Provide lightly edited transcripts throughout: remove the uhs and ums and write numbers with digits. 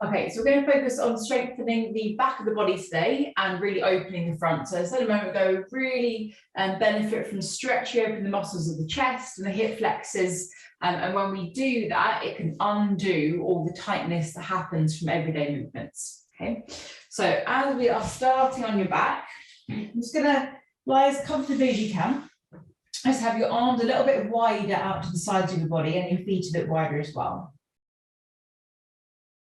Okay, so we're going to focus on strengthening the back of the body today and really opening the front. So I said a moment ago, really benefit from stretching open the muscles of the chest and the hip flexors. And when we do that, it can undo all the tightness that happens from everyday movements. Okay, so as we are starting on your back, I'm just going to lie as comfortably as you can. Just have your arms a little bit wider out to the sides of your body and your feet a bit wider as well.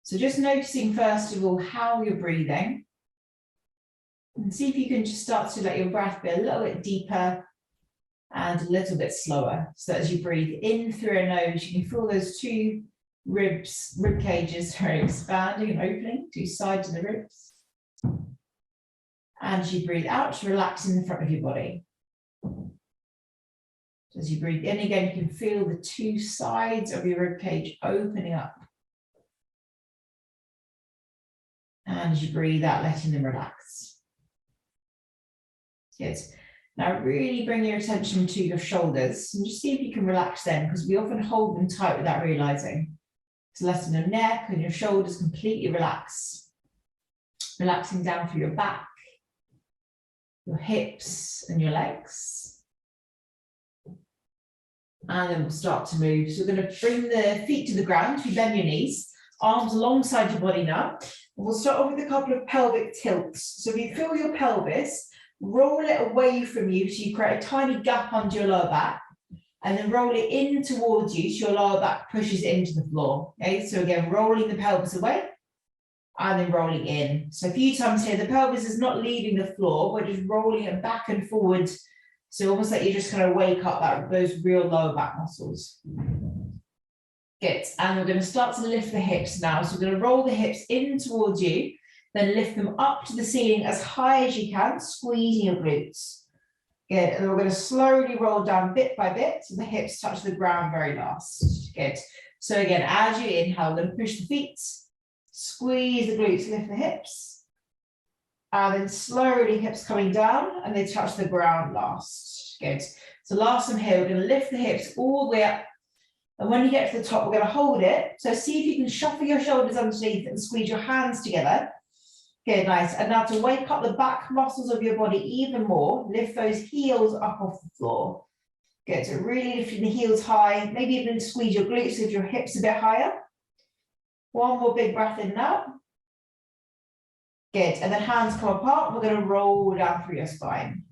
So just noticing first of all how you're breathing, and see if you can just start to let your breath be a little bit deeper and a little bit slower. So that as you breathe in through your nose, you can feel those two rib cages expanding and opening, two sides of the ribs. And as you breathe out, relaxing the front of your body. So as you breathe in again, you can feel the two sides of your rib cage opening up. And as you breathe out, letting them relax. Good. Now really bring your attention to your shoulders and just see if you can relax them, because we often hold them tight without realizing. So letting your neck and your shoulders completely relax. Relaxing down through your back, your hips and your legs. And then we'll start to move. So we're going to bring the feet to the ground. You bend your knees, arms alongside your body now. We'll start off with a couple of pelvic tilts. So if you feel your pelvis, roll it away from you so you create a tiny gap under your lower back, and then roll it in towards you so your lower back pushes into the floor. Okay, so again, rolling the pelvis away and then rolling in. So a few times here, the pelvis is not leaving the floor, we're just rolling it back and forward. So almost like you're just going to wake up those real lower back muscles. Good, and we're going to start to lift the hips now. So we're going to roll the hips in towards you, then lift them up to the ceiling as high as you can, squeezing your glutes. Good, and then we're going to slowly roll down bit by bit so the hips touch the ground very last. Good, so again, as you inhale, then push the feet, squeeze the glutes, lift the hips, and then slowly hips coming down and they touch the ground last. Good, so last time here, we're going to lift the hips all the way up. And when you get to the top, we're going to hold it. So see if you can shuffle your shoulders underneath and squeeze your hands together. Good, nice. And now to wake up the back muscles of your body even more, lift those heels up off the floor. Good, so really lifting the heels high, maybe even squeeze your glutes if your hips a bit higher. One more big breath in now. Good, and then hands come apart. We're going to roll down through your spine.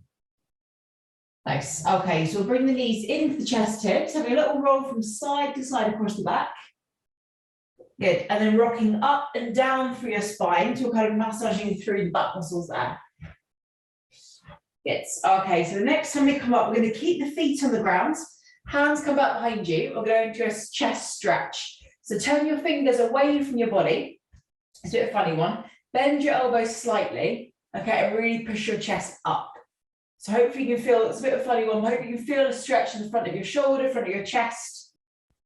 Nice. Okay, so we'll bring the knees into the chest tips, having a little roll from side to side across the back. Good, and then rocking up and down through your spine, so we're kind of massaging through the back muscles there. Good. Okay, so the next time we come up, we're going to keep the feet on the ground, hands come back behind you. We're going to do a chest stretch. So turn your fingers away from your body. It's a bit of a funny one. Bend your elbows slightly, okay, and really push your chest up. So hopefully you can feel, it's a bit of a funny one, but hopefully you can feel a stretch in the front of your shoulder, front of your chest.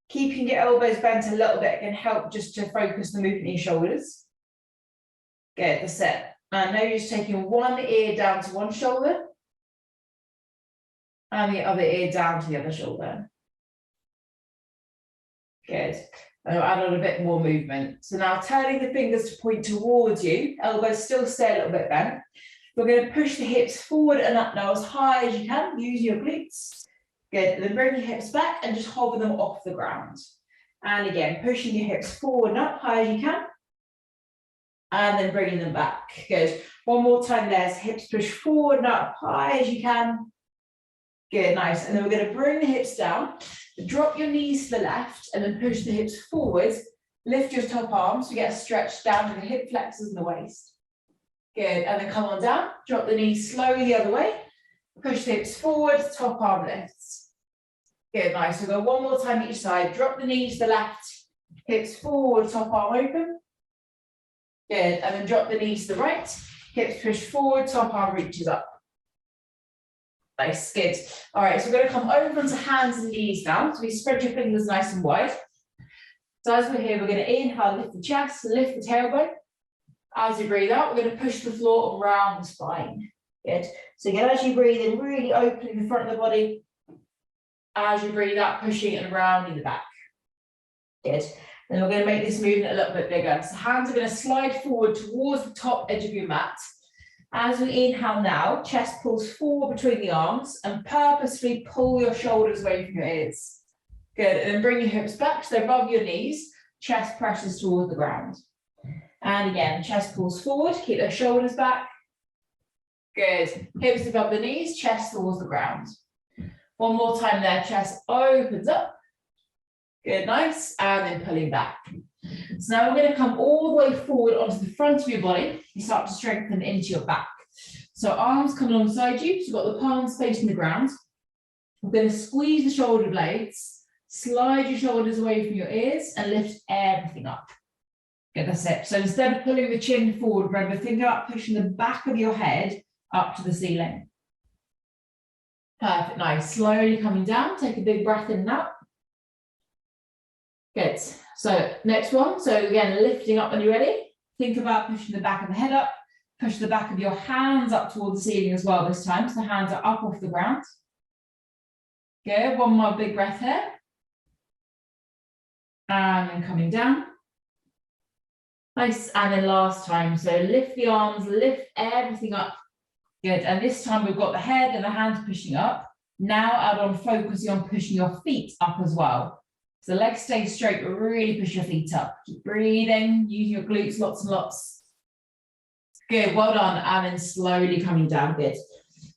Keeping your elbows bent a little bit can help just to focus the movement in your shoulders. Good, that's it. And now you're just taking one ear down to one shoulder and the other ear down to the other shoulder. Good. And I'll add on a bit more movement. So now turning the fingers to point towards you, elbows still stay a little bit bent. We're going to push the hips forward and up now as high as you can, using your glutes. Good, and then bring your hips back and just hover them off the ground. And again, pushing your hips forward and up high as you can. And then bringing them back. Good, one more time there, so hips push forward and up high as you can. Good, nice, and then we're going to bring the hips down, drop your knees to the left, and then push the hips forward, lift your top arms, so you get a stretch down to the hip flexors and the waist. Good, and then come on down, drop the knees slowly the other way, push the hips forward, top arm lifts. Good, nice, we'll go one more time each side, drop the knees to the left, hips forward, top arm open. Good, and then drop the knees to the right, hips push forward, top arm reaches up. Nice, good. All right, so we're going to come over onto hands and knees now, so we spread your fingers nice and wide. So as we're here, we're going to inhale, lift the chest, lift the tailbone. As you breathe out, we're going to push the floor around the spine. Good. So again, as you breathe in, really opening the front of the body. As you breathe out, pushing it and rounding the back. Good. And we're going to make this movement a little bit bigger. So hands are going to slide forward towards the top edge of your mat. As we inhale now, chest pulls forward between the arms and purposefully pull your shoulders away from your ears. Good, and then bring your hips back so they're above your knees, chest presses towards the ground. And again, chest pulls forward, keep those shoulders back. Good, hips above the knees, chest towards the ground. One more time there, chest opens up. Good, nice, and then pulling back. So now we're going to come all the way forward onto the front of your body. You start to strengthen into your back. So arms come alongside you. So you've got the palms facing the ground. We're going to squeeze the shoulder blades, slide your shoulders away from your ears and lift everything up. Good, that's it. So instead of pulling the chin forward, remember, think about pushing the back of your head up to the ceiling. Perfect, nice. Slowly coming down. Take a big breath in and out. Good. So next one. So again, lifting up when you're ready. Think about pushing the back of the head up. Push the back of your hands up towards the ceiling as well this time. So the hands are up off the ground. Good. One more big breath here. And then coming down. Nice. And then last time. So lift the arms, lift everything up. Good. And this time we've got the head and the hands pushing up. Now add on focusing on pushing your feet up as well. So legs stay straight, but really push your feet up. Keep breathing, use your glutes lots and lots. Good, well done. And then slowly coming down, good.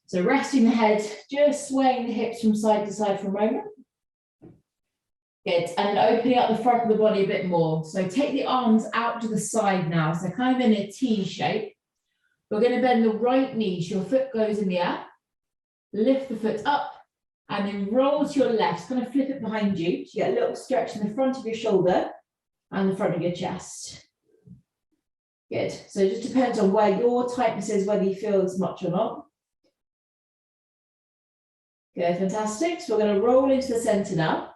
So resting the head, just swaying the hips from side to side for a moment. Good, and then opening up the front of the body a bit more. So take the arms out to the side now, so kind of in a T shape. We're going to bend the right knee, so your foot goes in the air. Lift the foot up. And then roll to your left, kind of flip it behind you. So you get a little stretch in the front of your shoulder and the front of your chest. Good. So it just depends on where your tightness is, whether you feel as much or not. Good, fantastic. So we're going to roll into the center now.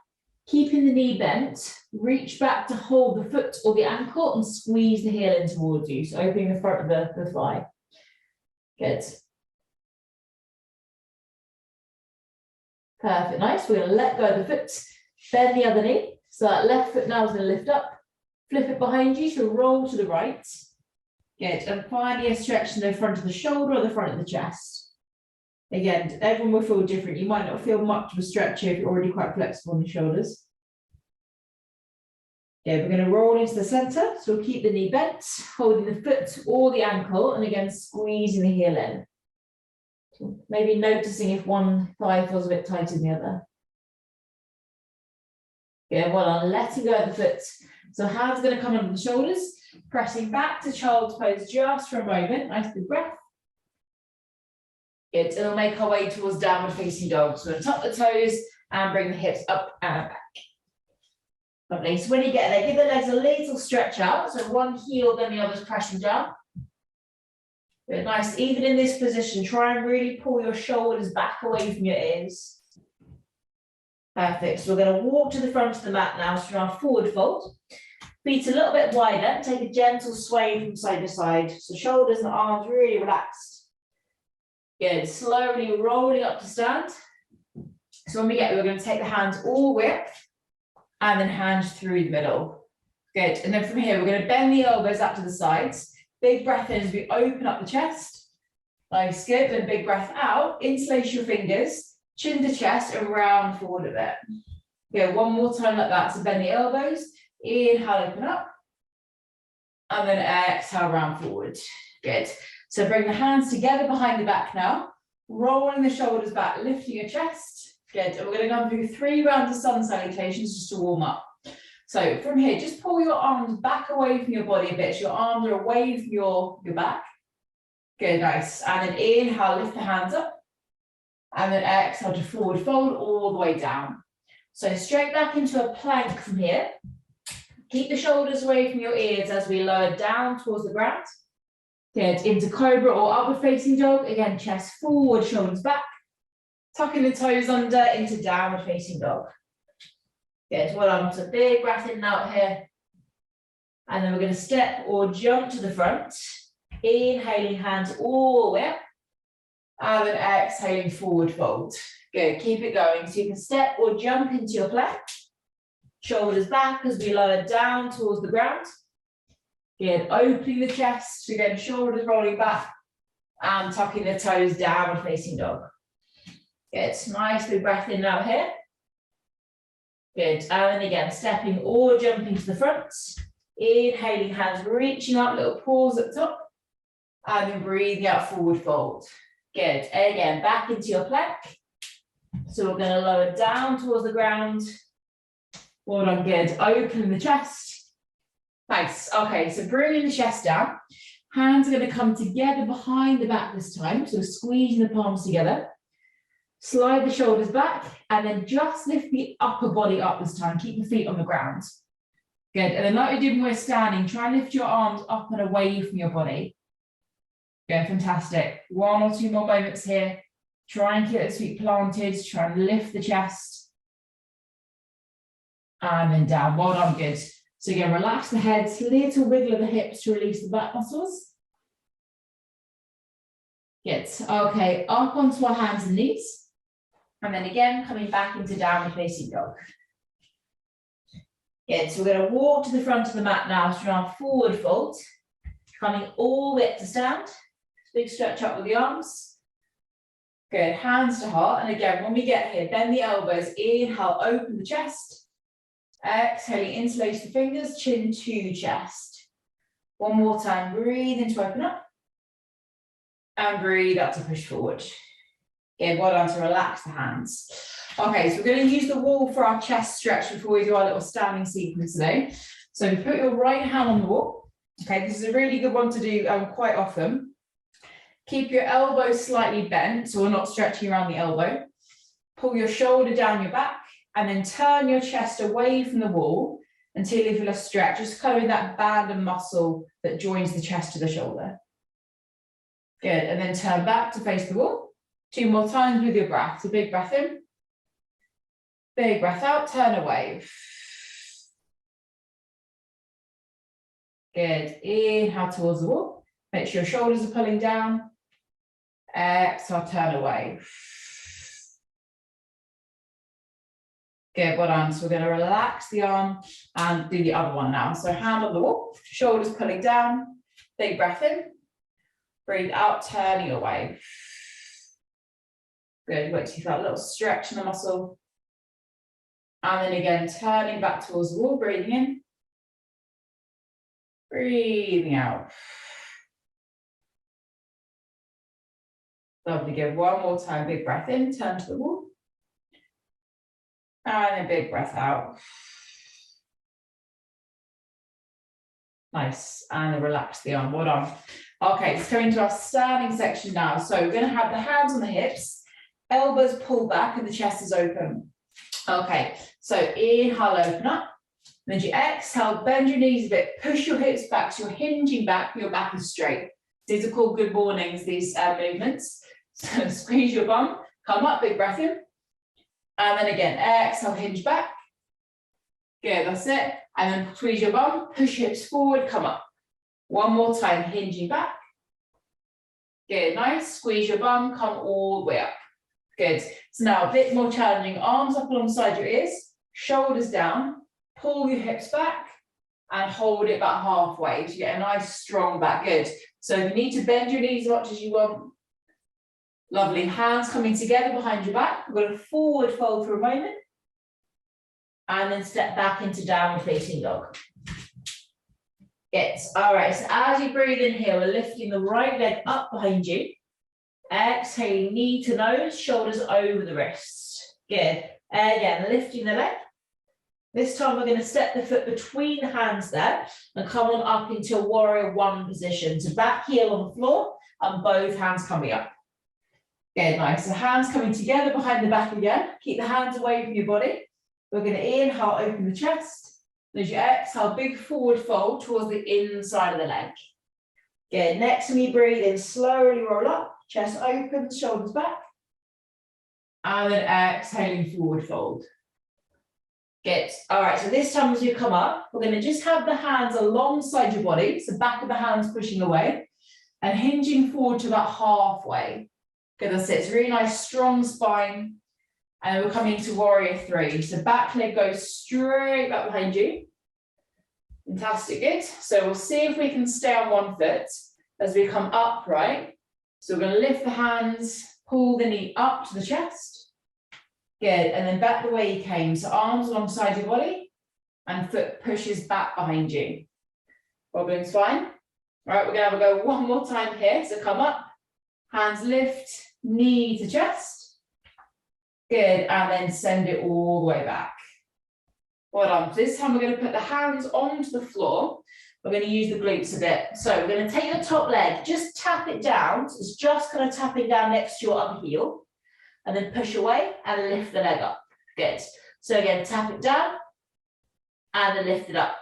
Keeping the knee bent, reach back to hold the foot or the ankle and squeeze the heel in towards you. So opening the front of the thigh. Good. Perfect, nice. We're going to let go of the foot, bend the other knee. So that left foot now is going to lift up, flip it behind you, so roll to the right. Good, and finally a stretch in the front of the shoulder or the front of the chest. Again, everyone will feel different. You might not feel much of a stretch here if you're already quite flexible in the shoulders. Yeah, we're going to roll into the center. So we'll keep the knee bent, holding the foot or the ankle, and again, squeezing the heel in. Maybe noticing if one thigh feels a bit tighter than the other. Yeah, well done. Letting go of the foot. So hands are going to come under the shoulders, pressing back to child's pose just for a moment. Nice big breath. Good. And we'll make our way towards downward facing dog. So we're going to tuck the toes and bring the hips up and back. Lovely. So when you get there, give the legs a little stretch out. So one heel, then the other's pressing down. Good, nice. Even in this position, try and really pull your shoulders back away from your ears. Perfect. So we're going to walk to the front of the mat now, so our forward fold. Feet a little bit wider. Take a gentle sway from side to side. So shoulders and arms really relaxed. Good. Slowly rolling up to stand. So when we get there, we're going to take the hands all the way up and then hands through the middle. Good. And then from here, we're going to bend the elbows up to the sides. Big breath in as we open up the chest. Nice, good. And big breath out. Interlace your fingers, chin to chest, and round forward a bit. Good. One more time like that. So bend the elbows. Inhale, open up. And then exhale, round forward. Good. So bring the hands together behind the back now. Rolling the shoulders back, lifting your chest. Good. And we're going to go through 3 rounds of sun salutations just to warm up. So from here, just pull your arms back away from your body a bit. So your arms are away from your back. Good, nice. And then inhale, lift the hands up. And then exhale to forward fold all the way down. So straight back into a plank from here. Keep the shoulders away from your ears as we lower down towards the ground. Good, into cobra or upward facing dog. Again, chest forward, shoulders back. Tucking the toes under into downward facing dog. Good, well done. So big breath in and out here. And then we're going to step or jump to the front. Inhaling, hands all the way up. And then exhaling, forward fold. Good, keep it going. So you can step or jump into your plank. Shoulders back as we lower down towards the ground. Good, opening the chest, again, shoulders rolling back and tucking the toes down and facing dog. Good, nice big breath in now here. Good, and again, stepping or jumping to the front. Inhaling, hands reaching up, little pause at the top. And then breathing out, forward fold. Good, again, back into your plank. So we're going to lower down towards the ground. Well done, good. Open the chest. Nice. Okay, so bringing the chest down. Hands are going to come together behind the back this time. So squeezing the palms together. Slide the shoulders back and then just lift the upper body up this time. Keep the feet on the ground. Good. And then like we did when we're standing, try and lift your arms up and away from your body. Good, fantastic. 1 or 2 more moments here. Try and keep those feet planted. Try and lift the chest. And then down. Well done, good. So again, relax the head, little wiggle of the hips to release the back muscles. Good. Okay, up onto our hands and knees. And then again, coming back into downward facing dog. Good. So we're going to walk to the front of the mat now, so our forward fold. Coming all the way up to stand. Big stretch up with the arms. Good. Hands to heart. And again, when we get here, bend the elbows. Inhale, open the chest. Exhaling, interlace the fingers, chin to chest. One more time, breathe in to open up. And breathe out to push forward. Again, well done to relax the hands. Okay, so we're going to use the wall for our chest stretch before we do our little standing sequence today. So put your right hand on the wall. Okay, this is a really good one to do quite often. Keep your elbows slightly bent, so we're not stretching around the elbow. Pull your shoulder down your back. And then turn your chest away from the wall until you feel a stretch, just covering that band and muscle that joins the chest to the shoulder. Good, and then turn back to face the wall. 2 more times with your breath. So big breath in, big breath out, turn away. Good, inhale towards the wall. Make sure your shoulders are pulling down. Exhale, turn away. Good, well done. So we're going to relax the arm and do the other one now. So hand on the wall, shoulders pulling down, big breath in, breathe out, turning away. Good, wait till you feel a little stretch in the muscle. And then again, turning back towards the wall, breathing in, breathing out. Lovely, good. One more time, big breath in, turn to the wall. And a big breath out. Nice. And then relax the arm. Well done. Okay, let's go into our standing section now. So we're going to have the hands on the hips, elbows pull back, and the chest is open. Okay, so inhale, open up. Then you exhale, bend your knees a bit, push your hips back, so you're hinging back, your back is straight. These are called good mornings, these movements. So squeeze your bum, come up, big breath in. And then again, exhale, hinge back. Good, that's it. And then squeeze your bum, push hips forward, come up. One more time, hinging back. Good, nice. Squeeze your bum, come all the way up. Good. So now a bit more challenging. Arms up alongside your ears, shoulders down, pull your hips back and hold it about halfway to get a nice strong back. Good. So if you need to bend your knees as much as you want. Lovely. Hands coming together behind your back. We're going to forward fold for a moment. And then step back into downward facing dog. Good. All right. So as you breathe in here, we're lifting the right leg up behind you. Exhaling, knee to nose, shoulders over the wrists. Good. Again, lifting the leg. This time we're going to step the foot between the hands there and come on up into a warrior one position. So back heel on the floor and both hands coming up. Good, nice. So hands coming together behind the back again. Keep the hands away from your body. We're going to inhale, open the chest. As you exhale, big forward fold towards the inside of the leg. Good. Next time you breathe in, slowly roll up. Chest open, shoulders back. And then exhaling, forward fold. Good. All right, so this time as you come up, we're going to just have the hands alongside your body. So back of the hands pushing away and hinging forward to about halfway. Good, that's it. It's a really nice, strong spine. And then we're coming to warrior three. So back leg goes straight back behind you. Fantastic, good. So we'll see if we can stay on one foot as we come upright. So we're going to lift the hands, pull the knee up to the chest. Good, and then back the way you came. So arms alongside your body and foot pushes back behind you. Wobbling's fine. All right, we're going to have a go one more time here. So come up, hands lift, knee to chest. Good, and then send it all the way back. Well done. This time we're going to put the hands onto the floor. We're going to use the glutes a bit. So we're going to take your top leg, just tap it down. So it's just kind of tapping down next to your upper heel. And then push away and lift the leg up. Good. So again, tap it down and then lift it up.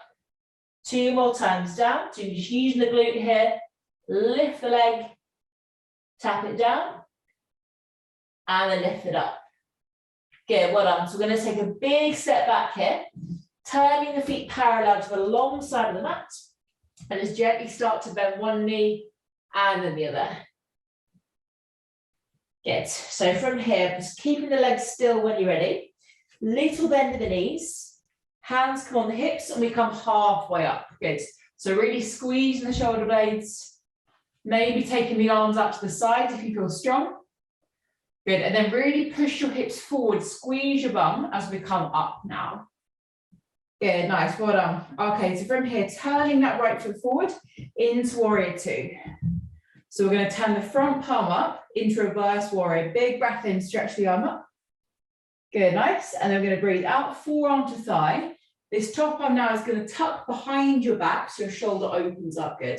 2 more times down. So you're just using the glute here. Lift the leg, tap it down, and then lift it up. Good, well done. So we're going to take a big step back here, turning the feet parallel to the long side of the mat, and just gently start to bend one knee and then the other. Good. So from here, just keeping the legs still when you're ready. Little bend of the knees, hands come on the hips, and we come halfway up. Good. So really squeezing the shoulder blades, maybe taking the arms up to the side if you feel strong. Good, and then really push your hips forward, squeeze your bum as we come up now. Good, nice, well done. Okay, so from here, turning that right foot forward into warrior two. So we're going to turn the front palm up into reverse warrior. Big breath in, stretch the arm up. Good, nice. And then we're going to breathe out, forearm to thigh. This top arm now is going to tuck behind your back so your shoulder opens up, good.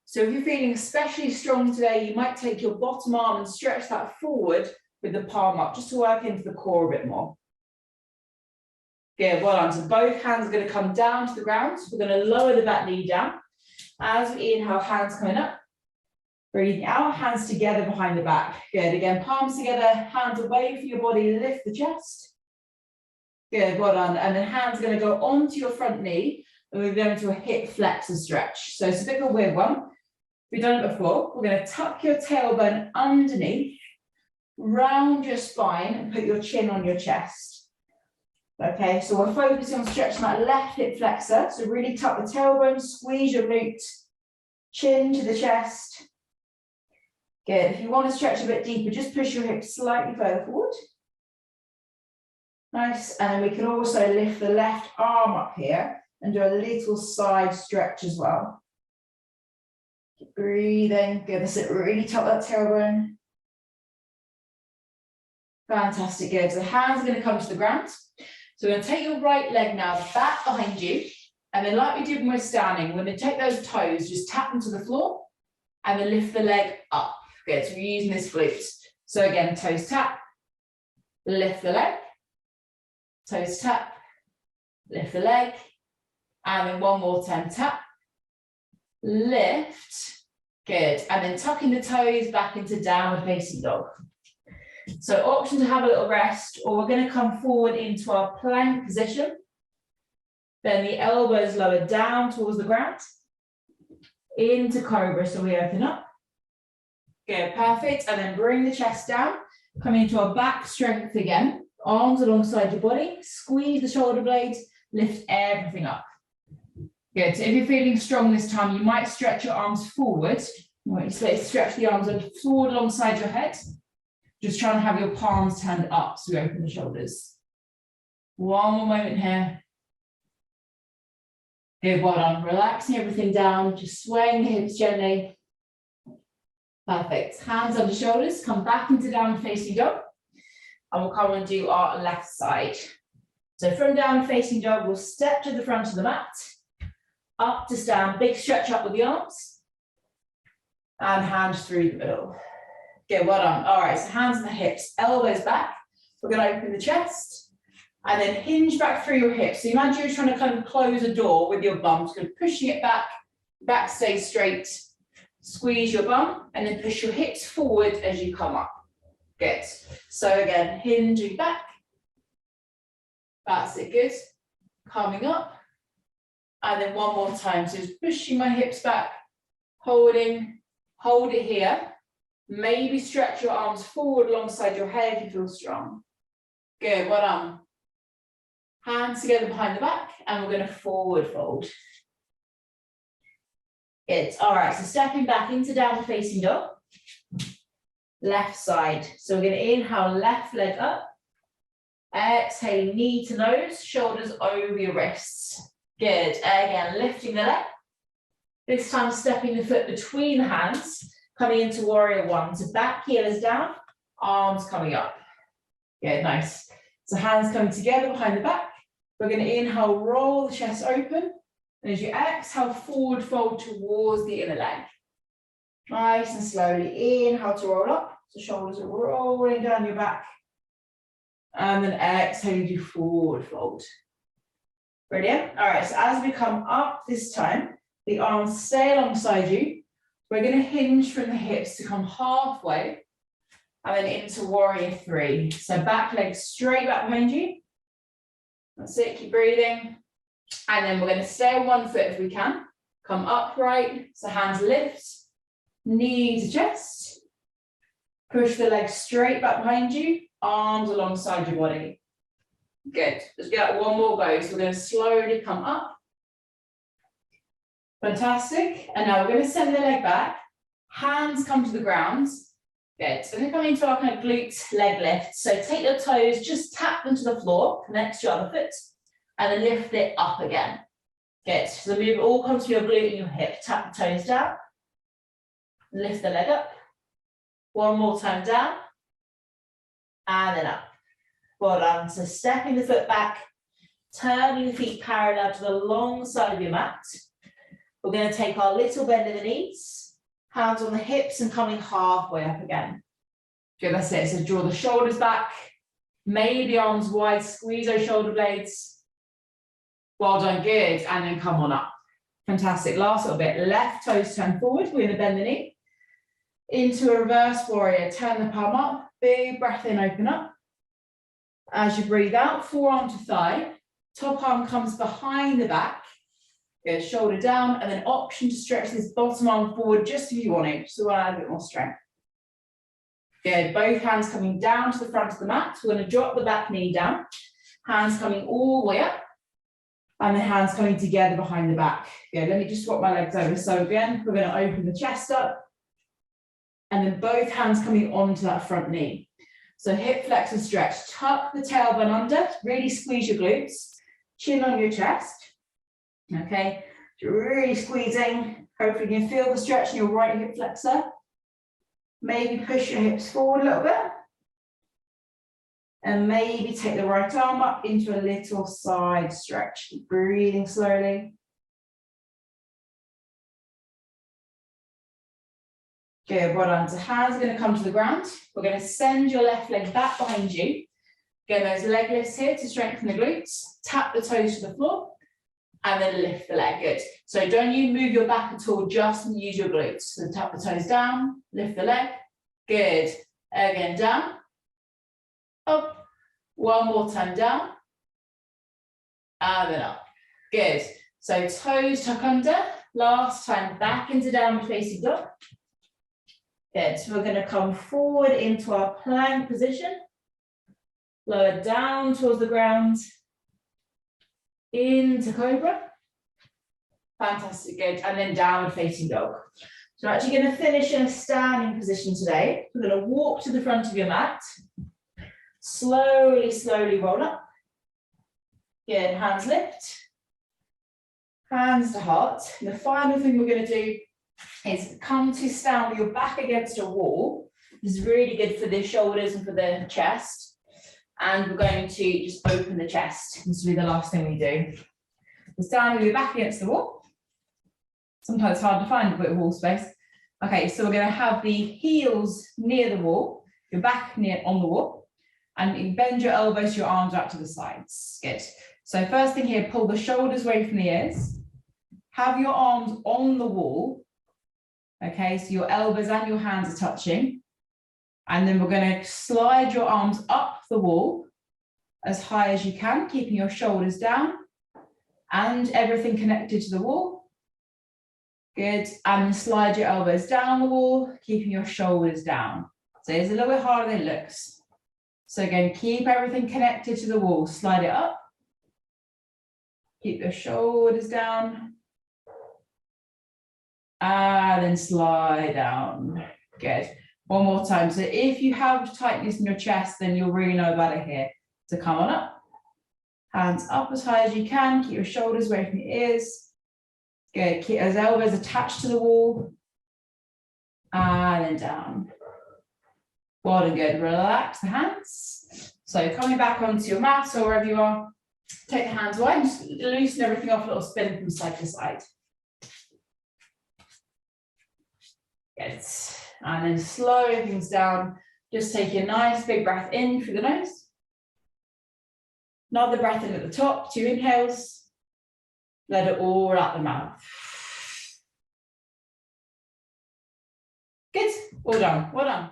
So if you're feeling especially strong today, you might take your bottom arm and stretch that forward with the palm up, just to work into the core a bit more. Good, well done. So both hands are going to come down to the ground. So we're going to lower the back knee down. As we inhale, hands coming up. Breathing out, hands together behind the back. Good, again, palms together, hands away from your body, lift the chest. Good, well done. And then hands are going to go onto your front knee, and we're going to a hip flexor stretch. So it's a bit of a weird one. We've done it before. We're going to tuck your tailbone underneath, round your spine, and put your chin on your chest. Okay, so we're focusing on stretching that left hip flexor. So really tuck the tailbone, squeeze your glute, chin to the chest. Good. If you want to stretch a bit deeper, just push your hips slightly further forward. Nice. And then we can also lift the left arm up here and do a little side stretch as well. Keep breathing. Good. That's it. Really tuck that tailbone. Fantastic. Good. So the hands are going to come to the ground. So we're going to take your right leg now back behind you. And then like we did when we're standing, we're going to take those toes, just tap them to the floor and then lift the leg up. Good, so we're using this glute. So again, toes tap, lift the leg, toes tap, lift the leg, and then one more time, tap, lift, good, and then tucking the toes back into downward facing dog. So option to have a little rest, or we're going to come forward into our plank position. Then the elbows lower down towards the ground, into cobra, so we open up. Good, perfect. And then bring the chest down, come into our back strength again, arms alongside your body, squeeze the shoulder blades, lift everything up. Good, so if you're feeling strong this time, you might stretch your arms forward. You might stretch the arms forward alongside your head. Just try and have your palms turned up so we open the shoulders. One more moment here. Good, well done. Relaxing everything down, just swaying the hips gently. Perfect. Hands under shoulders, come back into down facing dog. And we'll come and do our left side. So from down facing dog, we'll step to the front of the mat, up to stand, big stretch up with the arms, and hands through the middle. Good, well done. All right, so hands on the hips, elbows back. We're going to open the chest, and then hinge back through your hips. So imagine you're trying to kind of close a door with your bum, just kind of pushing it back, back stays straight. Squeeze your bum and then push your hips forward as you come up. Good. So again, hinging back. That's it, good. Coming up. And then one more time. So just pushing my hips back, holding, hold it here. Maybe stretch your arms forward alongside your head if you feel strong. Good, well done. Hands together behind the back, and we're going to forward fold. Good, all right, so stepping back into downward facing dog. Left side, so we're going to inhale, left leg up. Exhale, knee to nose, shoulders over your wrists. Good, again, lifting the leg. This time stepping the foot between the hands, coming into warrior one. So back heel is down, arms coming up. Good, nice. So hands coming together behind the back. We're going to inhale, roll the chest open. And as you exhale, forward fold towards the inner leg. Nice and slowly. Inhale to roll up. So shoulders are rolling down your back. And then exhale, you do forward fold. Brilliant. All right, so as we come up this time, the arms stay alongside you. We're going to hinge from the hips to come halfway and then into warrior three. So back leg straight back behind you. That's it, keep breathing. And then we're going to stay on one foot if we can. Come upright, so hands lift, knee to chest. Push the leg straight back behind you, arms alongside your body. Good, let's get one more go. So we're going to slowly come up. Fantastic. And now we're going to send the leg back. Hands come to the ground. Good. So we're going to come into our kind of glute leg lift. So take your toes, just tap them to the floor, connect to your other foot, and then lift it up again. Good. So the move all comes to your glute and your hip. Tap the toes down. Lift the leg up. One more time down. And then up. Well done. So stepping the foot back, turning the feet parallel to the long side of your mat. We're going to take our little bend in the knees, hands on the hips and coming halfway up again. Good, that's it. So draw the shoulders back, maybe arms wide, squeeze those shoulder blades. Well done, good. And then come on up. Fantastic. Last little bit. Left toes turn forward. We're going to bend the knee. Into a reverse warrior. Turn the palm up. Big breath in, open up. As you breathe out, forearm to thigh. Top arm comes behind the back. Good, shoulder down, and then option to stretch this bottom arm forward just if you want to, so we'll add a bit more strength. Good, both hands coming down to the front of the mat. We're going to drop the back knee down, hands coming all the way up, and the hands coming together behind the back. Good, let me just swap my legs over. So again, we're going to open the chest up, and then both hands coming onto that front knee. So hip flexor stretch, tuck the tailbone under, really squeeze your glutes, chin on your chest. Okay, so really squeezing. Hopefully you can feel the stretch in your right hip flexor. Maybe push your hips forward a little bit. And maybe take the right arm up into a little side stretch. Keep breathing slowly. Good, well done. So hands are going to come to the ground. We're going to send your left leg back behind you. Get those leg lifts here to strengthen the glutes. Tap the toes to the floor. And then lift the leg, good. So don't you move your back at all, just use your glutes. So tap the toes down, lift the leg, good. Again, down, up, one more time down, and then up, good. So toes tuck under, last time back into downward facing dog. Good, so we're gonna come forward into our plank position, lower down towards the ground, into cobra. Fantastic, good. And then downward facing dog. So we're actually going to finish in a standing position today. We're going to walk to the front of your mat. Slowly, slowly roll up. Good, hands lift. Hands to heart. And the final thing we're going to do is come to stand with your back against a wall. This is really good for the shoulders and for the chest. And we're going to just open the chest. This will be the last thing we do. So stand with your back against the wall. Sometimes it's hard to find a bit of wall space. Okay, so we're going to have the heels near the wall, your back near on the wall, and you bend your elbows, your arms out to the sides. Good. So first thing here, pull the shoulders away from the ears. Have your arms on the wall. Okay, so your elbows and your hands are touching. And then we're going to slide your arms up the wall as high as you can, keeping your shoulders down and everything connected to the wall. Good. And slide your elbows down the wall, keeping your shoulders down. So it's a little bit harder than it looks. So again, keep everything connected to the wall. Slide it up. Keep your shoulders down. And then slide down. Good. One more time. So if you have tightness in your chest, then you'll really know about it here. So come on up. Hands up as high as you can. Keep your shoulders away from your ears. Good. Keep those elbows attached to the wall. And then down. Well and good. Relax the hands. So coming back onto your mat or wherever you are, take the hands wide and just loosen everything off, a little spin from side to side. Good. And then slow things down. Just take a nice big breath in through the nose. Another breath in at the top, 2 inhales. Let it all out the mouth. Good. All done. Well done.